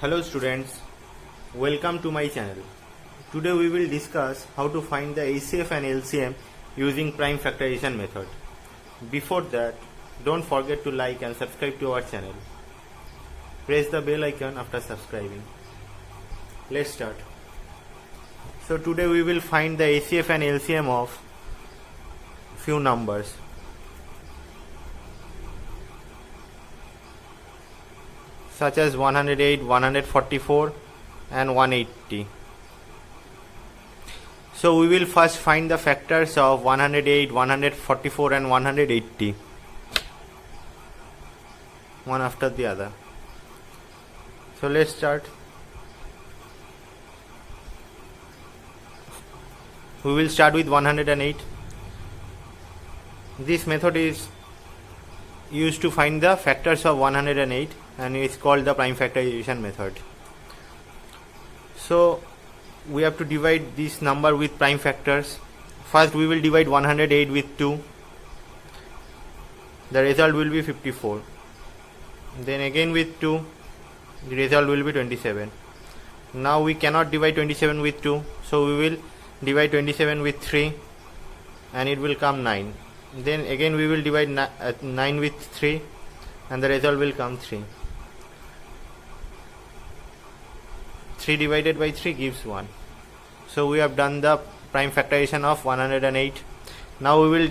Hello students, welcome to my channel. Today we will discuss how to find the HCF and LCM using prime factorization method. Before that, don't forget to like and subscribe to our channel. Press the bell icon after subscribing. Let's start. So today we will find the HCF and LCM of few numbers. Such as 108, 144 and 180. So we will first find the factors of 108, 144 and 180, one after the other. So let's start. We will start with 108. This method is used to find the factors of 108 and it's called the prime factorization method. So we have to divide this number with prime factors. First we will divide 108 with 2. The result will be 54. Then again with 2. The result will be 27. Now we cannot divide 27 with 2. So we will divide 27 with 3 and it will come 9. Then again we will divide 9 with 3 and the result will come 3. 3 divided by 3 gives 1. So we have done the prime factorization of 108. Now we will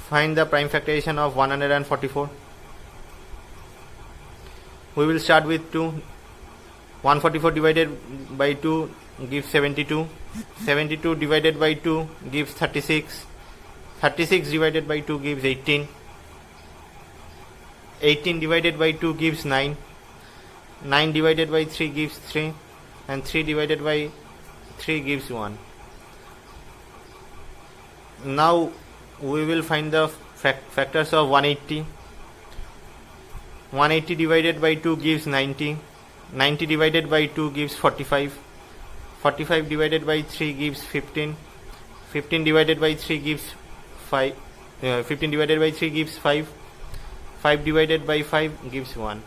find the prime factorization of 144. We will start with 2. 144 divided by 2 gives 72. 72 divided by 2 gives 36. 36 divided by 2 gives 18. 18 divided by 2 gives 9. 9 divided by 3 gives 3 and 3 divided by 3 gives 1. Now we will find the factors of 180. 180 divided by 2 gives 90. 90 divided by 2 gives 45. 45 divided by 3 gives 15. 15 divided by 3 gives 5. 15 divided by 3 gives 5. 5 divided by 5 gives 1.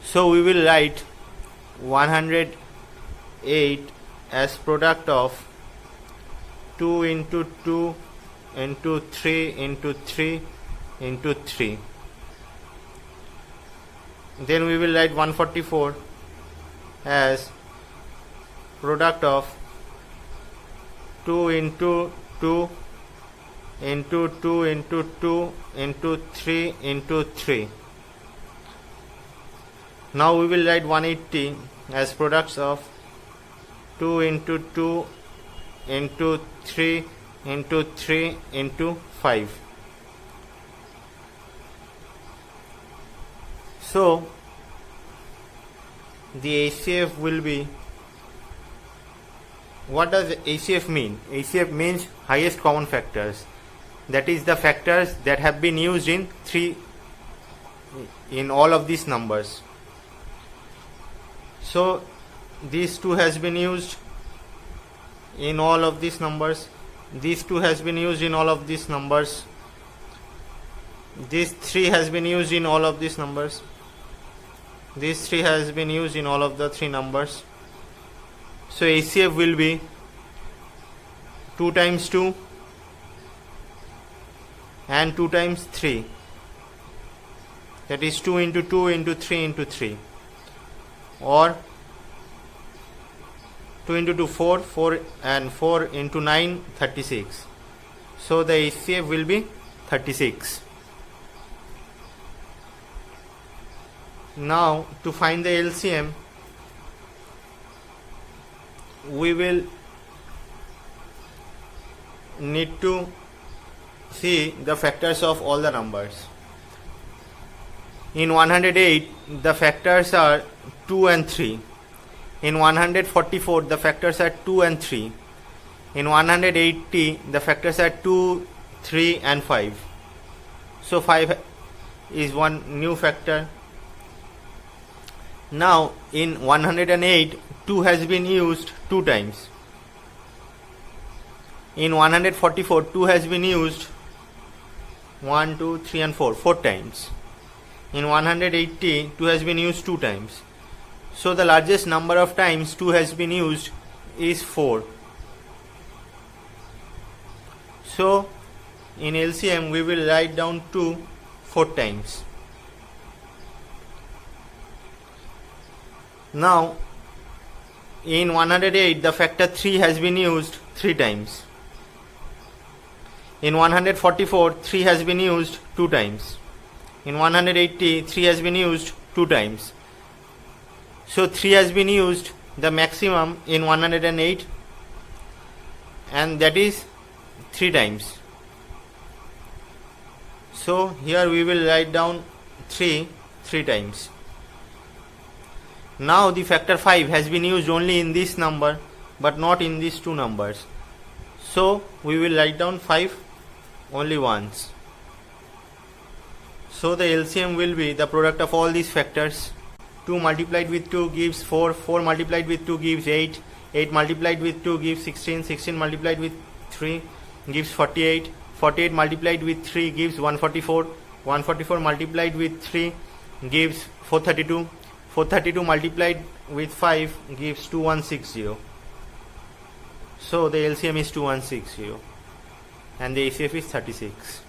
So we will write 108 as product of 2 into 2 into 3 into 3 into 3. Then we will write 144 as product of 2 into 2 into 2 into 2 into 3 into 3. Now we will write 180 as products of 2 into 2 into 3 into 3 into 5. So the HCF will be, what does HCF mean? HCF means highest common factors. That is the factors that have been used in all of these numbers. So these 2 has been used in all of these numbers. These 2 has been used in all of these numbers. This 3 has been used in all of these numbers. This 3 has been used in all of the 3 numbers. So HCF will be 2 times 2 and 2 times 3. That is 2 into 2 into 3 into 3. Or 2 into 2 4, 4 and 4 into 9 36. So the HCF will be 36. Now to find the LCM, we will need to see the factors of all the numbers. In 108 the factors are 2 and 3. In 144 the factors are 2 and 3. In 180 the factors are 2, 3 and 5. So 5 is one new factor. Now in 108 2 has been used 2 times. In 144 2 has been used 1, 2, 3 and 4 times. In 180, 2 has been used 2 times. So the largest number of times 2 has been used is 4. So in LCM we will write down 2 4 times. Now in 108 the factor 3 has been used 3 times. In 144 3 has been used 2 times. In 180 3 has been used 2 times. So 3 has been used the maximum in 108, and that is 3 times. So here we will write down 3 times. Now the factor 5 has been used only in this number but not in these two numbers. So we will write down 5 only once. So the LCM will be the product of all these factors. 2 multiplied with 2 gives 4, 4 multiplied with 2 gives 8, 8 multiplied with 2 gives 16, 16 multiplied with 3 gives 48, 48 multiplied with 3 gives 144, 144 multiplied with 3 gives 432, 432 multiplied with 5 gives 2160. So the LCM is 2160 and the ACF is 36.